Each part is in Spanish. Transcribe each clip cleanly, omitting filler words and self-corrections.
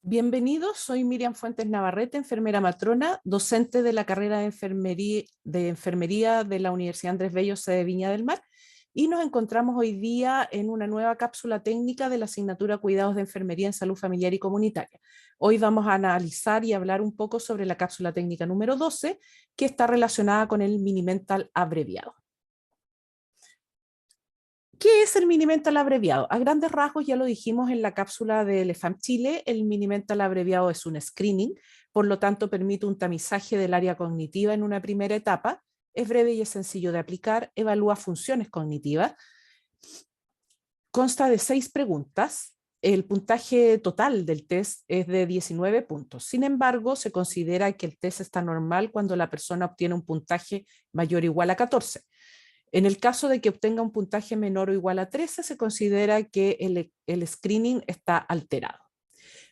Bienvenidos, soy Miriam Fuentes Navarrete, enfermera matrona, docente de la carrera de enfermería de la Universidad Andrés Bello, sede de Viña del Mar, y nos encontramos hoy día en una nueva cápsula técnica de la asignatura Cuidados de Enfermería en Salud Familiar y Comunitaria. Hoy vamos a analizar y hablar un poco sobre la cápsula técnica número 12, que está relacionada con el Mini-Mental abreviado. ¿Qué es el Mini-Mental abreviado? A grandes rasgos, ya lo dijimos en la cápsula de EFAM Chile, el Mini-Mental abreviado es un screening, por lo tanto permite un tamizaje del área cognitiva en una primera etapa, es breve y es sencillo de aplicar, evalúa funciones cognitivas, consta de 6 preguntas, el puntaje total del test es de 19 puntos. Sin embargo, se considera que el test está normal cuando la persona obtiene un puntaje mayor o igual a 14. En el caso de que obtenga un puntaje menor o igual a 13, se considera que el screening está alterado.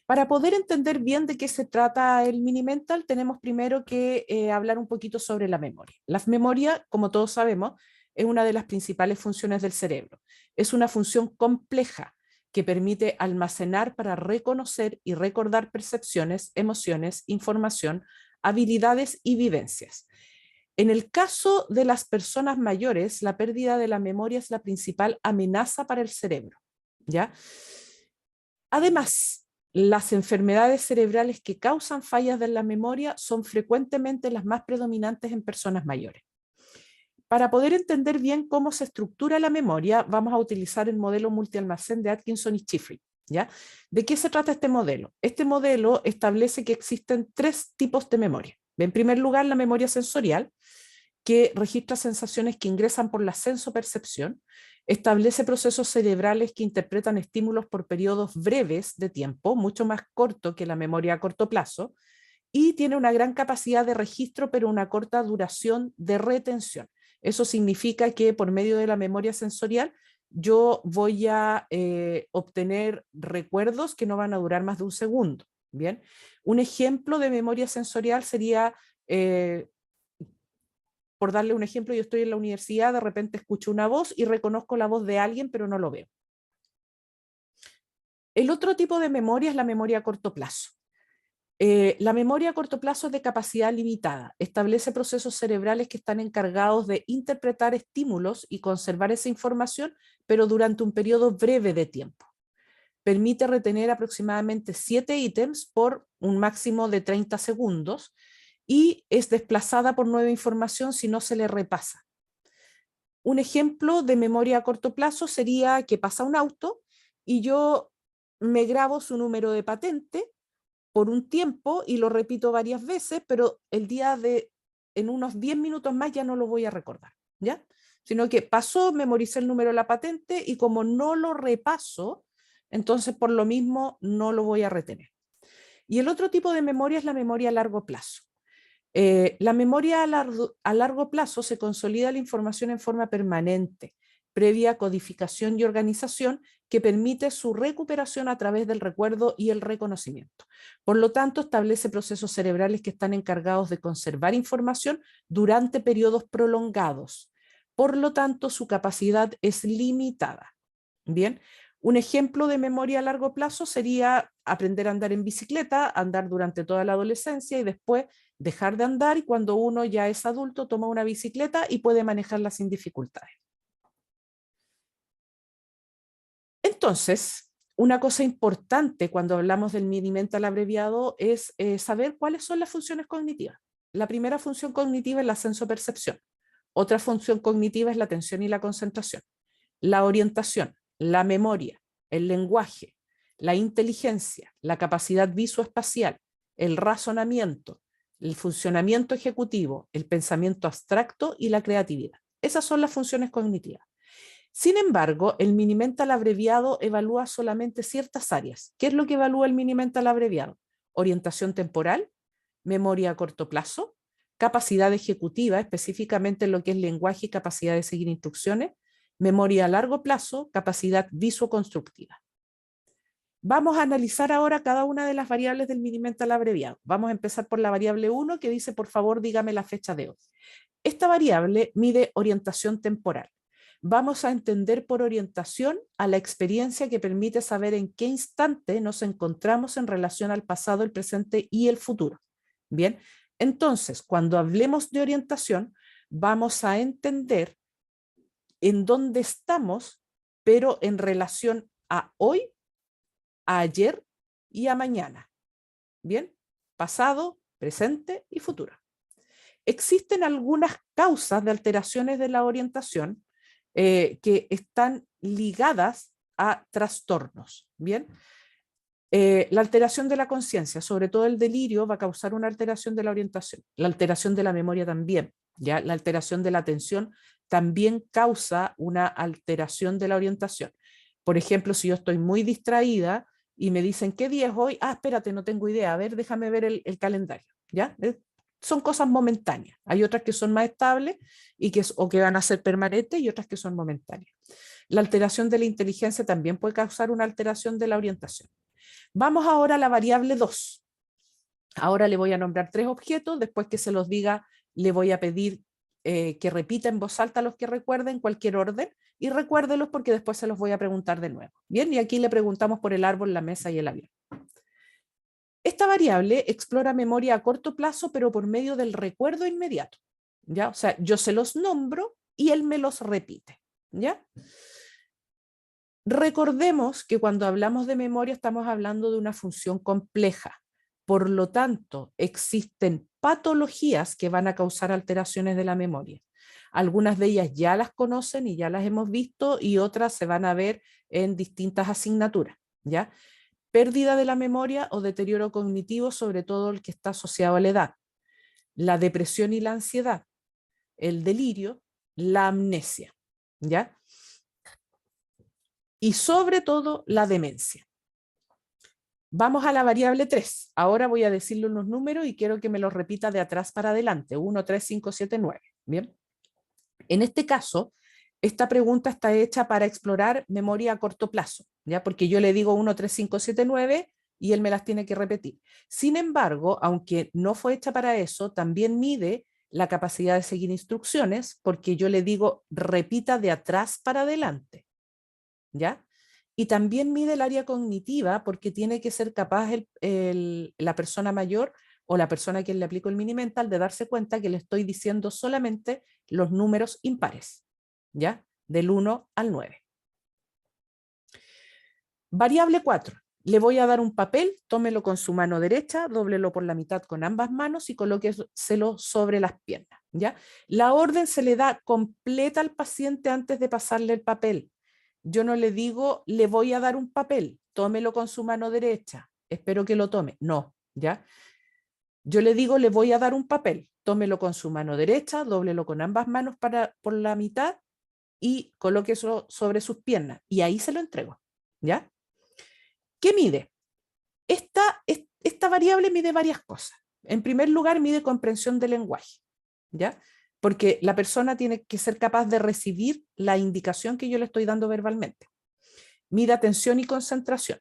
Para poder entender bien de qué se trata el Mini-Mental, tenemos primero que hablar un poquito sobre la memoria. La memoria, como todos sabemos, es una de las principales funciones del cerebro. Es una función compleja que permite almacenar para reconocer y recordar percepciones, emociones, información, habilidades y vivencias. En el caso de las personas mayores, la pérdida de la memoria es la principal amenaza para el cerebro, ¿ya? Además, las enfermedades cerebrales que causan fallas de la memoria son frecuentemente las más predominantes en personas mayores. Para poder entender bien cómo se estructura la memoria, vamos a utilizar el modelo multialmacén de Atkinson y Shiffrin, ¿ya? ¿De qué se trata este modelo? Este modelo establece que existen 3 tipos de memoria. En primer lugar, la memoria sensorial, que registra sensaciones que ingresan por la sensopercepción, establece procesos cerebrales que interpretan estímulos por periodos breves de tiempo, mucho más corto que la memoria a corto plazo, y tiene una gran capacidad de registro, pero una corta duración de retención. Eso significa que por medio de la memoria sensorial yo voy a obtener recuerdos que no van a durar más de un segundo. Bien, un ejemplo de memoria sensorial sería por darle un ejemplo, yo estoy en la universidad, de repente escucho una voz y reconozco la voz de alguien, pero no lo veo. El otro tipo de memoria es la memoria a corto plazo. La memoria a corto plazo es de capacidad limitada. Establece procesos cerebrales que están encargados de interpretar estímulos y conservar esa información, pero durante un periodo breve de tiempo. Permite retener aproximadamente 7 ítems por un máximo de 30 segundos y es desplazada por nueva información si no se le repasa. Un ejemplo de memoria a corto plazo sería que pasa un auto y yo me grabo su número de patente por un tiempo y lo repito varias veces, pero en unos 10 minutos más ya no lo voy a recordar, ¿ya? Sino que pasó, memoricé el número de la patente y como no lo repaso, entonces por lo mismo no lo voy a retener. Y el otro tipo de memoria es la memoria a largo plazo. La memoria a largo plazo se consolida la información en forma permanente, previa codificación y organización que permite su recuperación a través del recuerdo y el reconocimiento. Por lo tanto, establece procesos cerebrales que están encargados de conservar información durante periodos prolongados. Por lo tanto, su capacidad es limitada. Bien, un ejemplo de memoria a largo plazo sería aprender a andar en bicicleta, andar durante toda la adolescencia y después dejar de andar, y cuando uno ya es adulto toma una bicicleta y puede manejarla sin dificultades. Entonces, una cosa importante cuando hablamos del Mini-Mental abreviado es saber cuáles son las funciones cognitivas. La primera función cognitiva es la sensopercepción. Otra función cognitiva es la atención y la concentración. La orientación, la memoria, el lenguaje, la inteligencia, la capacidad visoespacial, el razonamiento, el funcionamiento ejecutivo, el pensamiento abstracto y la creatividad. Esas son las funciones cognitivas. Sin embargo, el Mini-Mental abreviado evalúa solamente ciertas áreas. ¿Qué es lo que evalúa el Mini-Mental abreviado? Orientación temporal, memoria a corto plazo, capacidad ejecutiva, específicamente en lo que es lenguaje y capacidad de seguir instrucciones, memoria a largo plazo, capacidad visoconstructiva. Vamos a analizar ahora cada una de las variables del Mini-Mental abreviado. Vamos a empezar por la variable 1 que dice, por favor, dígame la fecha de hoy. Esta variable mide orientación temporal. Vamos a entender por orientación a la experiencia que permite saber en qué instante nos encontramos en relación al pasado, el presente y el futuro. Bien, entonces, cuando hablemos de orientación, vamos a entender en dónde estamos, pero en relación a hoy, a ayer y a mañana. Bien, pasado, presente y futuro. Existen algunas causas de alteraciones de la orientación que están ligadas a trastornos. Bien, la alteración de la conciencia, sobre todo el delirio, va a causar una alteración de la orientación. La alteración de la memoria también. ¿Ya? La alteración de la atención también causa una alteración de la orientación. Por ejemplo, si yo estoy muy distraída y me dicen, ¿qué día es hoy? Ah, espérate, no tengo idea. A ver, déjame ver el calendario. ¿Ya? Son cosas momentáneas. Hay otras que son más estables y o que van a ser permanentes y otras que son momentáneas. La alteración de la inteligencia también puede causar una alteración de la orientación. Vamos ahora a la variable 2. Ahora le voy a nombrar 3 objetos, después que se los diga, le voy a pedir que repita en voz alta los que recuerden, cualquier orden, y recuérdelos porque después se los voy a preguntar de nuevo. Bien, y aquí le preguntamos por el árbol, la mesa y el avión. Esta variable explora memoria a corto plazo, pero por medio del recuerdo inmediato. ¿Ya? O sea, yo se los nombro y él me los repite. ¿Ya? Recordemos que cuando hablamos de memoria estamos hablando de una función compleja. Por lo tanto, existen patologías que van a causar alteraciones de la memoria. Algunas de ellas ya las conocen y ya las hemos visto y otras se van a ver en distintas asignaturas. ¿Ya? Pérdida de la memoria o deterioro cognitivo, sobre todo el que está asociado a la edad. La depresión y la ansiedad, el delirio, la amnesia. ¿Ya? Y sobre todo la demencia. Vamos a la variable 3. Ahora voy a decirle unos números y quiero que me los repita de atrás para adelante. 1, 3, 5, 7, 9. Bien. En este caso, esta pregunta está hecha para explorar memoria a corto plazo, ¿ya? Porque yo le digo 1, 3, 5, 7, 9 y él me las tiene que repetir. Sin embargo, aunque no fue hecha para eso, también mide la capacidad de seguir instrucciones porque yo le digo repita de atrás para adelante. ¿Ya? Y también mide el área cognitiva porque tiene que ser capaz la persona mayor o la persona a quien le aplico el mini mental de darse cuenta que le estoy diciendo solamente los números impares, ¿ya? Del 1 al 9. Variable 4. Le voy a dar un papel, tómelo con su mano derecha, dóblelo por la mitad con ambas manos y colóqueselo sobre las piernas, ¿ya? La orden se le da completa al paciente antes de pasarle el papel. Yo no le digo, le voy a dar un papel, tómelo con su mano derecha, espero que lo tome. No, ¿ya? Yo le digo, le voy a dar un papel, tómelo con su mano derecha, dóblelo con ambas manos por la mitad y colóquelo sobre sus piernas. Y ahí se lo entrego, ¿ya? ¿Qué mide? Esta variable mide varias cosas. En primer lugar, mide comprensión del lenguaje, ¿ya? Porque la persona tiene que ser capaz de recibir la indicación que yo le estoy dando verbalmente. Mide atención y concentración.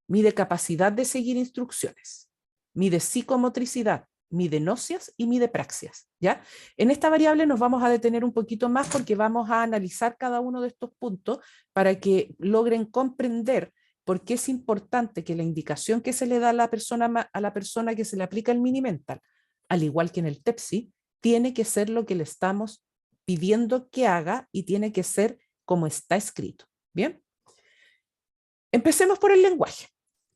Mide capacidad de seguir instrucciones. Mide psicomotricidad. Mide nocias y mide praxias. ¿Ya? En esta variable nos vamos a detener un poquito más porque vamos a analizar cada uno de estos puntos para que logren comprender por qué es importante que la indicación que se le da a la persona que se le aplica el mini mental, al igual que en el TEPSI, tiene que ser lo que le estamos pidiendo que haga y tiene que ser como está escrito. ¿Bien? Empecemos por el lenguaje.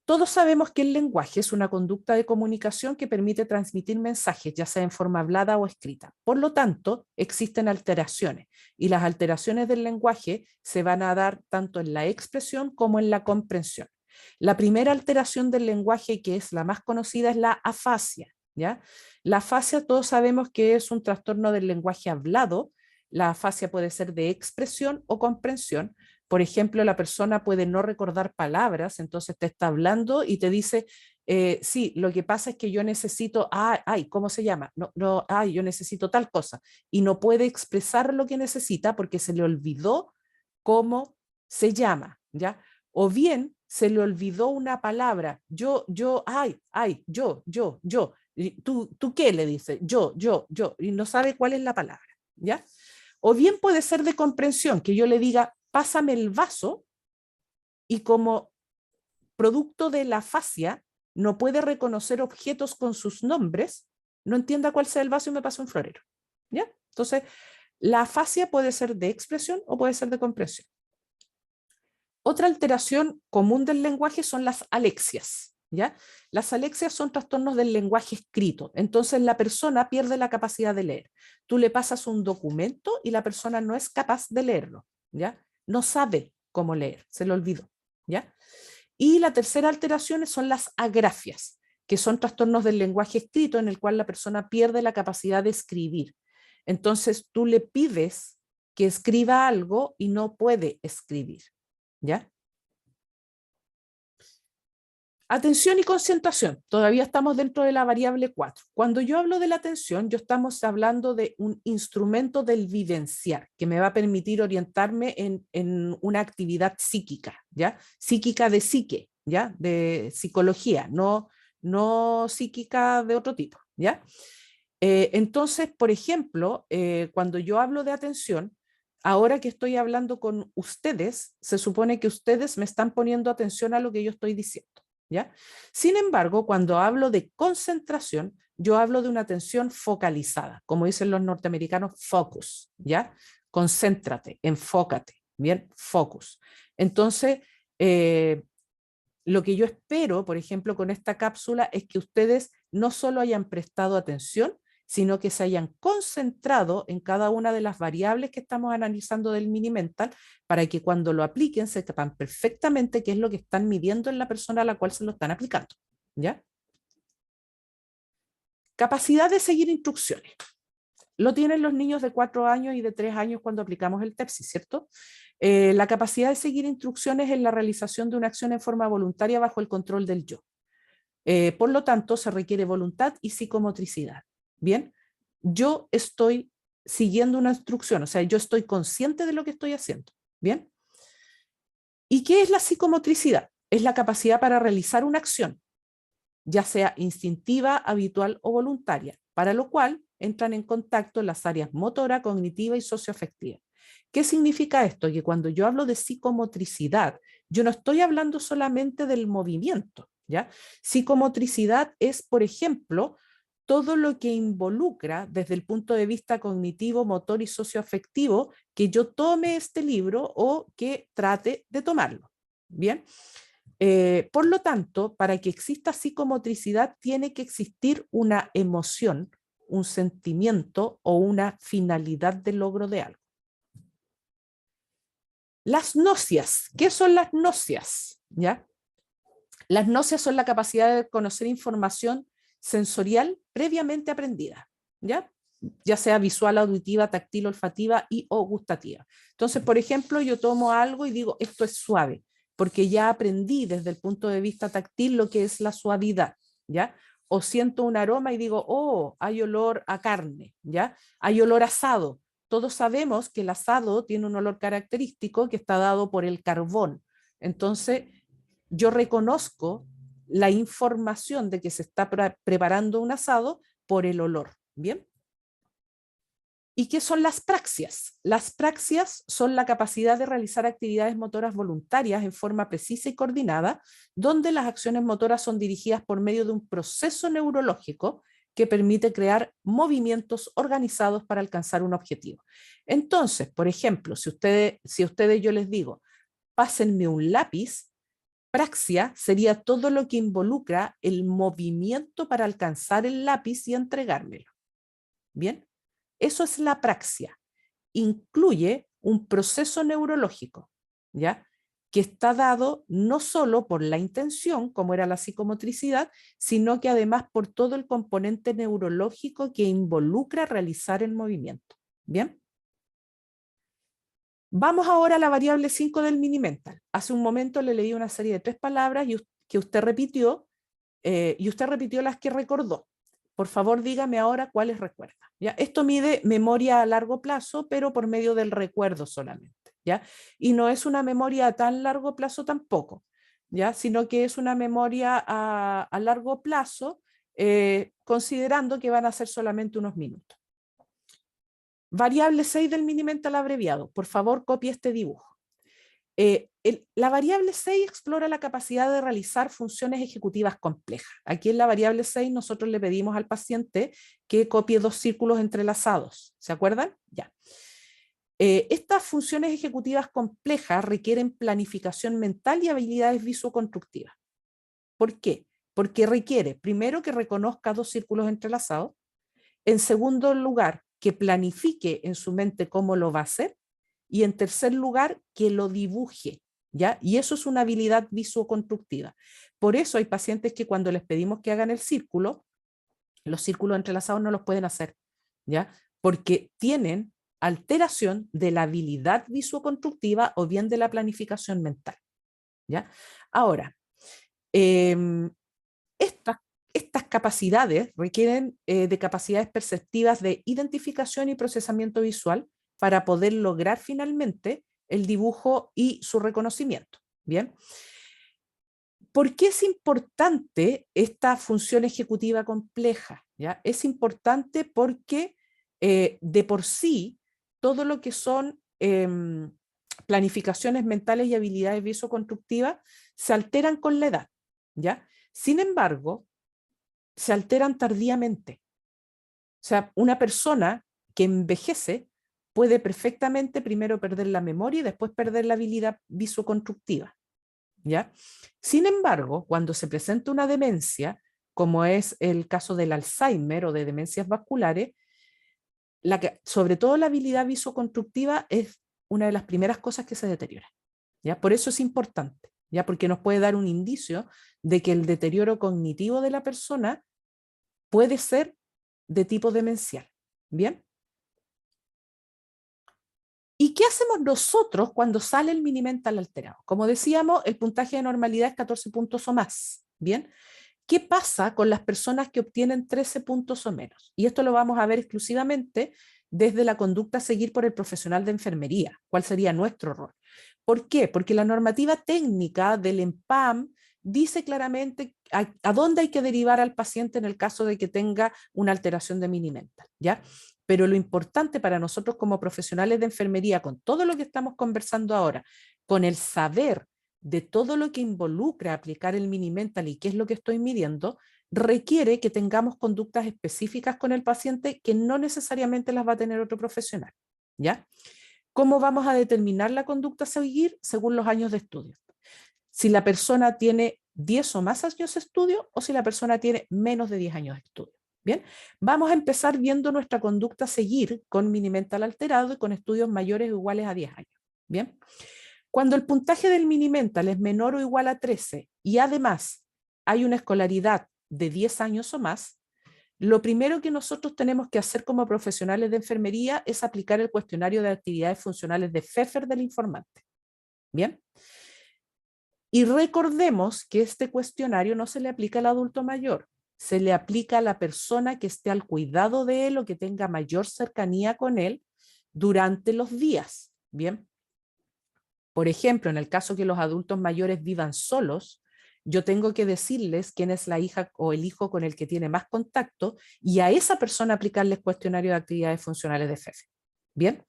Todos sabemos que el lenguaje es una conducta de comunicación que permite transmitir mensajes, ya sea en forma hablada o escrita. Por lo tanto, existen alteraciones y las alteraciones del lenguaje se van a dar tanto en la expresión como en la comprensión. La primera alteración del lenguaje, que es la más conocida, es la afasia. ¿Ya? La afasia todos sabemos que es un trastorno del lenguaje hablado. La afasia puede ser de expresión o comprensión. Por ejemplo, la persona puede no recordar palabras, entonces te está hablando y te dice, sí, lo que pasa es que yo necesito, ¿cómo se llama? No, yo necesito tal cosa. Y no puede expresar lo que necesita porque se le olvidó cómo se llama, ¿ya? O bien se le olvidó una palabra, yo, yo. ¿Y ¿Tú qué le dice? Yo, y no sabe cuál es la palabra, ¿ya? O bien puede ser de comprensión, que yo le diga, pásame el vaso, y como producto de la afasia no puede reconocer objetos con sus nombres, no entienda cuál sea el vaso y me pasa un florero. ¿Ya? Entonces, la afasia puede ser de expresión o puede ser de comprensión. Otra alteración común del lenguaje son las alexias. ¿Ya? Las alexias son trastornos del lenguaje escrito. Entonces la persona pierde la capacidad de leer. Tú le pasas un documento y la persona no es capaz de leerlo. ¿Ya? No sabe cómo leer, se lo olvidó. ¿Ya? Y la tercera alteración son las agrafias, que son trastornos del lenguaje escrito en el cual la persona pierde la capacidad de escribir. Entonces tú le pides que escriba algo y no puede escribir. ¿Ya? Atención y concentración. Todavía estamos dentro de la variable 4. Cuando yo hablo de la atención, yo estamos hablando de un instrumento del vivenciar que me va a permitir orientarme en una actividad psíquica, ¿ya? Psíquica de psique, ¿ya? De psicología, no psíquica de otro tipo, ¿ya? Entonces, por ejemplo, cuando yo hablo de atención, ahora que estoy hablando con ustedes, se supone que ustedes me están poniendo atención a lo que yo estoy diciendo. ¿Ya? Sin embargo, cuando hablo de concentración, yo hablo de una atención focalizada, como dicen los norteamericanos, focus, ¿ya? Concéntrate, enfócate, bien, focus. Entonces, lo que yo espero, por ejemplo, con esta cápsula es que ustedes no solo hayan prestado atención, sino que se hayan concentrado en cada una de las variables que estamos analizando del mini mental para que cuando lo apliquen sepan perfectamente qué es lo que están midiendo en la persona a la cual se lo están aplicando. ¿Ya? Capacidad de seguir instrucciones. Lo tienen los niños de 4 años y de 3 años cuando aplicamos el TEPSI, ¿cierto? La capacidad de seguir instrucciones en la realización de una acción en forma voluntaria bajo el control del yo. Por lo tanto, se requiere voluntad y psicomotricidad. Bien, yo estoy siguiendo una instrucción, o sea, yo estoy consciente de lo que estoy haciendo. Bien. ¿Y qué es la psicomotricidad? Es la capacidad para realizar una acción, ya sea instintiva, habitual o voluntaria, para lo cual entran en contacto las áreas motora, cognitiva y socioafectiva. ¿Qué significa esto? Que cuando yo hablo de psicomotricidad, yo no estoy hablando solamente del movimiento, ¿ya? Psicomotricidad es, por ejemplo, todo lo que involucra desde el punto de vista cognitivo, motor y socioafectivo que yo tome este libro o que trate de tomarlo. Bien. Por lo tanto, para que exista psicomotricidad tiene que existir una emoción, un sentimiento o una finalidad de logro de algo. Las nocias. ¿Qué son las nocias? ¿Ya? Las nocias son la capacidad de conocer información sensorial previamente aprendida, ¿ya? Ya sea visual, auditiva, táctil, olfativa y o gustativa. Entonces, por ejemplo, yo tomo algo y digo, esto es suave, porque ya aprendí desde el punto de vista táctil lo que es la suavidad, ¿ya? O siento un aroma y digo, oh, hay olor a carne, ¿ya? Hay olor a asado. Todos sabemos que el asado tiene un olor característico que está dado por el carbón. Entonces, yo reconozco la información de que se está preparando un asado por el olor. ¿Bien? ¿Y qué son las praxias? Las praxias son la capacidad de realizar actividades motoras voluntarias en forma precisa y coordinada, donde las acciones motoras son dirigidas por medio de un proceso neurológico que permite crear movimientos organizados para alcanzar un objetivo. Entonces, por ejemplo, si a ustedes yo les digo, pásenme un lápiz, praxia sería todo lo que involucra el movimiento para alcanzar el lápiz y entregármelo. ¿Bien? Eso es la praxia. Incluye un proceso neurológico, ¿ya? Que está dado no solo por la intención, como era la psicomotricidad, sino que además por todo el componente neurológico que involucra realizar el movimiento. ¿Bien? Vamos ahora a la variable 5 del mini mental. Hace un momento le leí una serie de 3 palabras que usted repitió y usted repitió las que recordó. Por favor, dígame ahora cuáles recuerda. ¿Ya? Esto mide memoria a largo plazo, pero por medio del recuerdo solamente. ¿Ya? Y no es una memoria a tan largo plazo tampoco, ¿ya? Sino que es una memoria a largo plazo, considerando que van a ser solamente unos minutos. Variable 6 del Mini-Mental abreviado. Por favor, copie este dibujo. La variable 6 explora la capacidad de realizar funciones ejecutivas complejas. Aquí en la variable 6 nosotros le pedimos al paciente que copie 2 círculos entrelazados. ¿Se acuerdan? Ya. Estas funciones ejecutivas complejas requieren planificación mental y habilidades visoconstructivas. ¿Por qué? Porque requiere, primero, que reconozca 2 círculos entrelazados. En segundo lugar, que planifique en su mente cómo lo va a hacer. Y en tercer lugar, que lo dibuje, ¿ya? Y eso es una habilidad visoconstructiva. Por eso hay pacientes que cuando les pedimos que hagan el círculo, los círculos entrelazados no los pueden hacer, ¿ya? Porque tienen alteración de la habilidad visoconstructiva o bien de la planificación mental, ¿ya? Ahora, estas capacidades requieren de capacidades perceptivas de identificación y procesamiento visual para poder lograr finalmente el dibujo y su reconocimiento. Bien. ¿Por qué es importante esta función ejecutiva compleja? ¿Ya? Es importante porque de por sí todo lo que son planificaciones mentales y habilidades visoconstructivas se alteran con la edad, ¿ya? Sin embargo, se alteran tardíamente. O sea, una persona que envejece puede perfectamente primero perder la memoria y después perder la habilidad visoconstructiva, ¿ya? Sin embargo, cuando se presenta una demencia, como es el caso del Alzheimer o de demencias vasculares, sobre todo la habilidad visoconstructiva es una de las primeras cosas que se deteriora, ¿ya? Por eso es importante, ¿ya? Porque nos puede dar un indicio de que el deterioro cognitivo de la persona puede ser de tipo demencial. ¿Bien? ¿Y qué hacemos nosotros cuando sale el Mini-Mental alterado? Como decíamos, el puntaje de normalidad es 14 puntos o más. ¿Bien? ¿Qué pasa con las personas que obtienen 13 puntos o menos? Y esto lo vamos a ver exclusivamente desde la conducta a seguir por el profesional de enfermería. ¿Cuál sería nuestro rol? ¿Por qué? Porque la normativa técnica del EMPAM dice claramente a dónde hay que derivar al paciente en el caso de que tenga una alteración de Mini-Mental, ¿ya? Pero lo importante para nosotros como profesionales de enfermería, con todo lo que estamos conversando ahora, con el saber de todo lo que involucra aplicar el Mini-Mental y qué es lo que estoy midiendo, requiere que tengamos conductas específicas con el paciente que no necesariamente las va a tener otro profesional, ¿ya? ¿Cómo vamos a determinar la conducta a seguir? Según los años de estudio. Si la persona tiene 10 o más años de estudio o si la persona tiene menos de 10 años de estudio. Bien, vamos a empezar viendo nuestra conducta a seguir con Mini-Mental alterado y con estudios mayores o iguales a 10 años. Bien, cuando el puntaje del Mini-Mental es menor o igual a 13 y además hay una escolaridad de 10 años o más, lo primero que nosotros tenemos que hacer como profesionales de enfermería es aplicar el cuestionario de actividades funcionales de Pfeffer del informante. Bien. Y recordemos que este cuestionario no se le aplica al adulto mayor, se le aplica a la persona que esté al cuidado de él o que tenga mayor cercanía con él durante los días. Bien. Por ejemplo, en el caso que los adultos mayores vivan solos, yo tengo que decirles quién es la hija o el hijo con el que tiene más contacto y a esa persona aplicarles cuestionario de actividades funcionales de FEFE. Bien,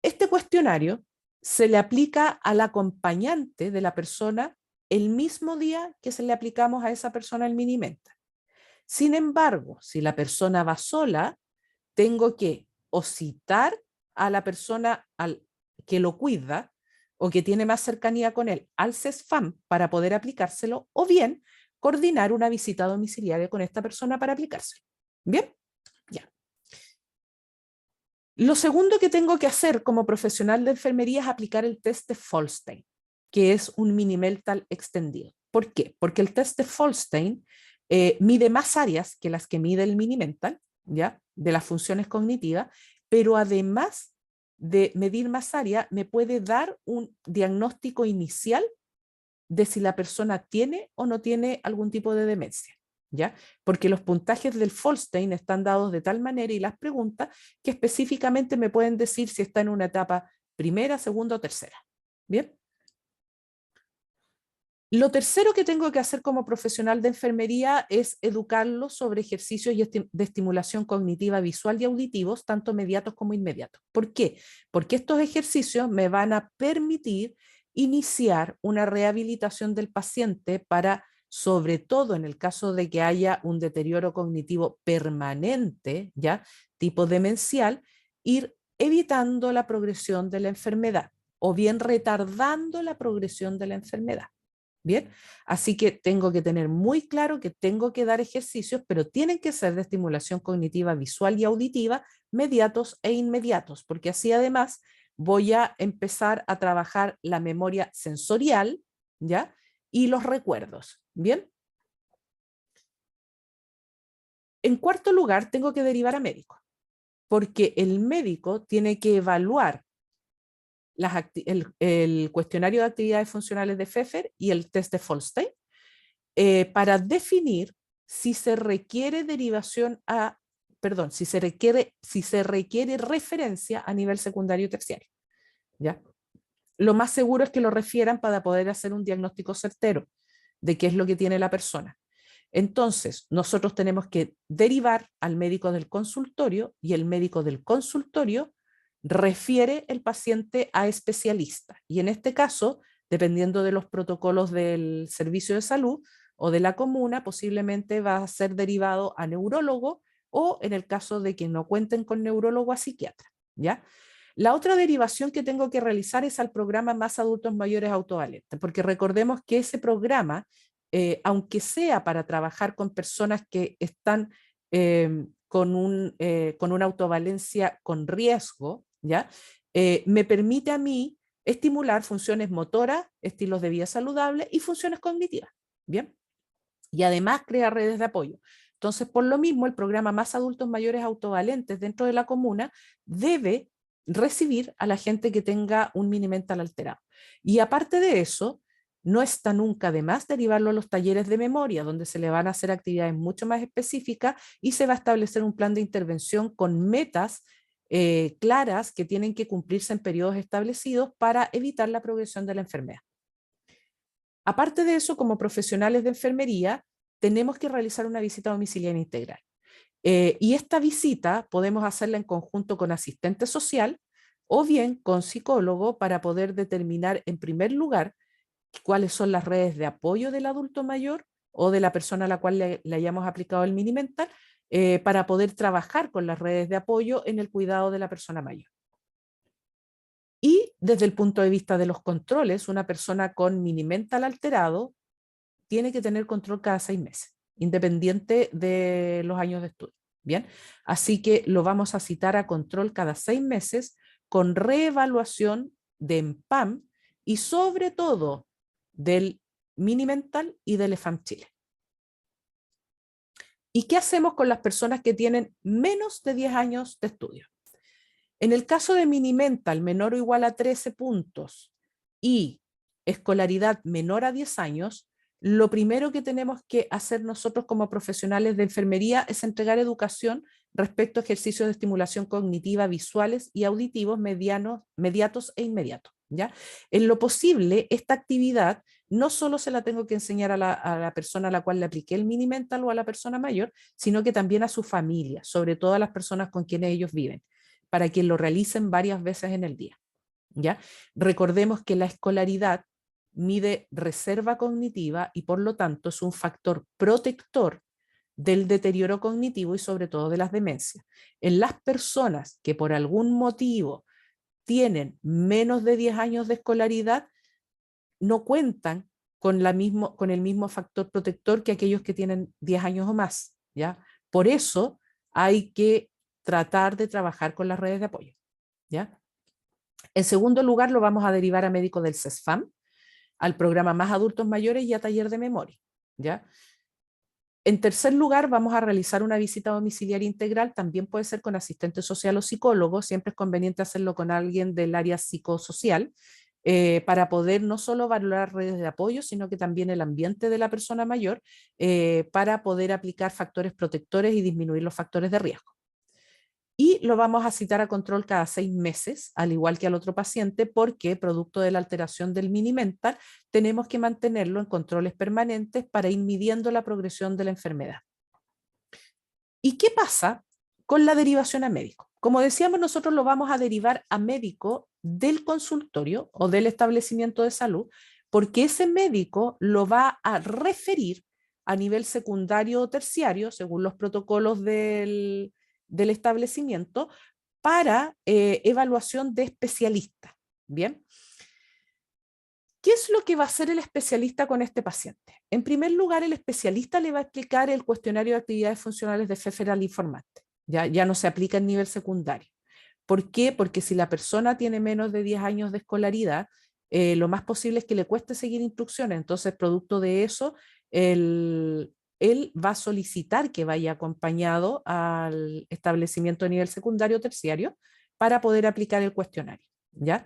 este cuestionario se le aplica al acompañante de la persona el mismo día que se le aplicamos a esa persona el Mini-Mental. Sin embargo, si la persona va sola, tengo que o citar a la persona que lo cuida o que tiene más cercanía con él al CESFAM para poder aplicárselo, o bien coordinar una visita domiciliaria con esta persona para aplicárselo. ¿Bien? Ya. Lo segundo que tengo que hacer como profesional de enfermería es aplicar el test de Folstein, que es un Mini-Mental extendido. ¿Por qué? Porque el test de Folstein mide más áreas que las que mide el Mini-Mental, ¿ya? De las funciones cognitivas, pero además de medir más área, me puede dar un diagnóstico inicial de si la persona tiene o no tiene algún tipo de demencia, ¿ya? Porque los puntajes del Folstein están dados de tal manera y las preguntas que específicamente me pueden decir si está en una etapa primera, segunda o tercera. ¿Bien? Lo tercero que tengo que hacer como profesional de enfermería es educarlos sobre ejercicios de estimulación cognitiva visual y auditivos, tanto mediatos como inmediatos. ¿Por qué? Porque estos ejercicios me van a permitir iniciar una rehabilitación del paciente para, sobre todo en el caso de que haya un deterioro cognitivo permanente, ¿ya? Tipo demencial, ir evitando la progresión de la enfermedad o bien retardando la progresión de la enfermedad. Bien, así que tengo que tener muy claro que tengo que dar ejercicios, pero tienen que ser de estimulación cognitiva visual y auditiva, mediatos e inmediatos, porque así además voy a empezar a trabajar la memoria sensorial, ¿ya? Y los recuerdos. Bien. En cuarto lugar, tengo que derivar a médico, porque el médico tiene que evaluar el cuestionario de actividades funcionales de Pfeffer y el test de Folstein, para definir si se requiere derivación a, perdón, si se requiere referencia a nivel secundario y terciario. ¿Ya? Lo más seguro es que lo refieran para poder hacer un diagnóstico certero de qué es lo que tiene la persona. Entonces, nosotros tenemos que derivar al médico del consultorio y el médico del consultorio refiere el paciente a especialista. Y en este caso, dependiendo de los protocolos del servicio de salud o de la comuna, posiblemente va a ser derivado a neurólogo o en el caso de que no cuenten con neurólogo a psiquiatra, ¿ya? La otra derivación que tengo que realizar es al programa Más Adultos Mayores Autovalentes, porque recordemos que ese programa, aunque sea para trabajar con personas que están con una autovalencia con riesgo, ¿ya? Me permite a mí estimular funciones motoras, estilos de vida saludable y funciones cognitivas, ¿bien? Y además crea redes de apoyo. Entonces, por lo mismo, el programa Más Adultos Mayores Autovalentes dentro de la comuna debe recibir a la gente que tenga un mini mental alterado. Y aparte de eso, no está nunca de más derivarlo a los talleres de memoria, donde se le van a hacer actividades mucho más específicas y se va a establecer un plan de intervención con metas claras que tienen que cumplirse en periodos establecidos para evitar la progresión de la enfermedad. Aparte de eso, como profesionales de enfermería, tenemos que realizar una visita domiciliaria integral. Y esta visita podemos hacerla en conjunto con asistente social o bien con psicólogo para poder determinar en primer lugar cuáles son las redes de apoyo del adulto mayor o de la persona a la cual le hayamos aplicado el mini mental, para poder trabajar con las redes de apoyo en el cuidado de la persona mayor. Y desde el punto de vista de los controles, una persona con mini mental alterado tiene que tener control cada 6 meses, independiente de los años de estudio. Bien, así que lo vamos a citar a control cada 6 meses con reevaluación de EMPAM y sobre todo del mini mental y del EFAM Chile. ¿Y qué hacemos con las personas que tienen menos de 10 años de estudio? En el caso de mini mental menor o igual a 13 puntos y escolaridad menor a 10 años, lo primero que tenemos que hacer nosotros como profesionales de enfermería es entregar educación respecto a ejercicios de estimulación cognitiva visuales y auditivos mediatos e inmediatos, ¿ya? En lo posible, esta actividad no solo se la tengo que enseñar a la persona a la cual le apliqué el mini mental o a la persona mayor, sino que también a su familia, sobre todo a las personas con quienes ellos viven, para que lo realicen varias veces en el día, ¿ya? Recordemos que la escolaridad mide reserva cognitiva y por lo tanto es un factor protector del deterioro cognitivo y sobre todo de las demencias. En las personas que por algún motivo tienen menos de 10 años de escolaridad, no cuentan con el mismo factor protector que aquellos que tienen 10 años o más, ¿ya? Por eso hay que tratar de trabajar con las redes de apoyo, ¿ya? En segundo lugar, lo vamos a derivar a médico del CESFAM, al programa Más Adultos Mayores y a taller de memoria, ¿ya? En tercer lugar, vamos a realizar una visita domiciliaria integral, también puede ser con asistente social o psicólogo, siempre es conveniente hacerlo con alguien del área psicosocial, para poder no solo valorar redes de apoyo, sino que también el ambiente de la persona mayor, para poder aplicar factores protectores y disminuir los factores de riesgo. Y lo vamos a citar a control cada 6 meses, al igual que al otro paciente, porque producto de la alteración del mini-mental, tenemos que mantenerlo en controles permanentes para ir midiendo la progresión de la enfermedad. ¿Y qué pasa con la derivación a médico? Como decíamos, nosotros lo vamos a derivar a médico del consultorio o del establecimiento de salud, porque ese médico lo va a referir a nivel secundario o terciario, según los protocolos del establecimiento, para evaluación de especialistas. Bien. ¿Qué es lo que va a hacer el especialista con este paciente? En primer lugar, el especialista le va a explicar el cuestionario de actividades funcionales de Pfeffer al informante. Ya no se aplica en nivel secundario. ¿Por qué? Porque si la persona tiene menos de 10 años de escolaridad, lo más posible es que le cueste seguir instrucciones. Entonces, producto de eso, él va a solicitar que vaya acompañado al establecimiento de nivel secundario o terciario para poder aplicar el cuestionario. ¿Ya?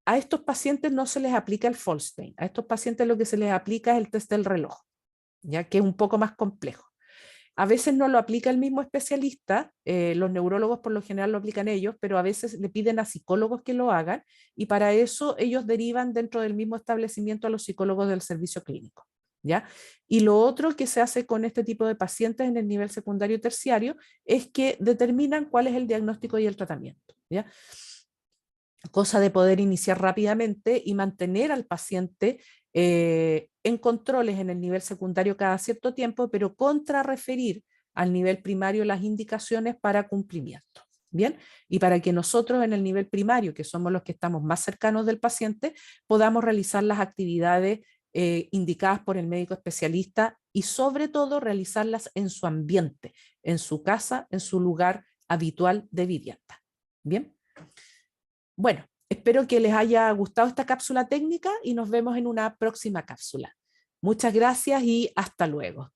A estos pacientes no se les aplica el Folstein. A estos pacientes lo que se les aplica es el test del reloj, ya que es un poco más complejo. A veces no lo aplica el mismo especialista, los neurólogos por lo general lo aplican ellos, pero a veces le piden a psicólogos que lo hagan y para eso ellos derivan dentro del mismo establecimiento a los psicólogos del servicio clínico. ¿Ya? Y lo otro que se hace con este tipo de pacientes en el nivel secundario y terciario es que determinan cuál es el diagnóstico y el tratamiento. ¿Ya? Cosa de poder iniciar rápidamente y mantener al paciente en controles en el nivel secundario cada cierto tiempo, pero contrarreferir al nivel primario las indicaciones para cumplimiento. Bien, y para que nosotros en el nivel primario, que somos los que estamos más cercanos del paciente, podamos realizar las actividades indicadas por el médico especialista y sobre todo realizarlas en su ambiente, en su casa, en su lugar habitual de vivienda. Bien. Bueno, espero que les haya gustado esta cápsula técnica y nos vemos en una próxima cápsula. Muchas gracias y hasta luego.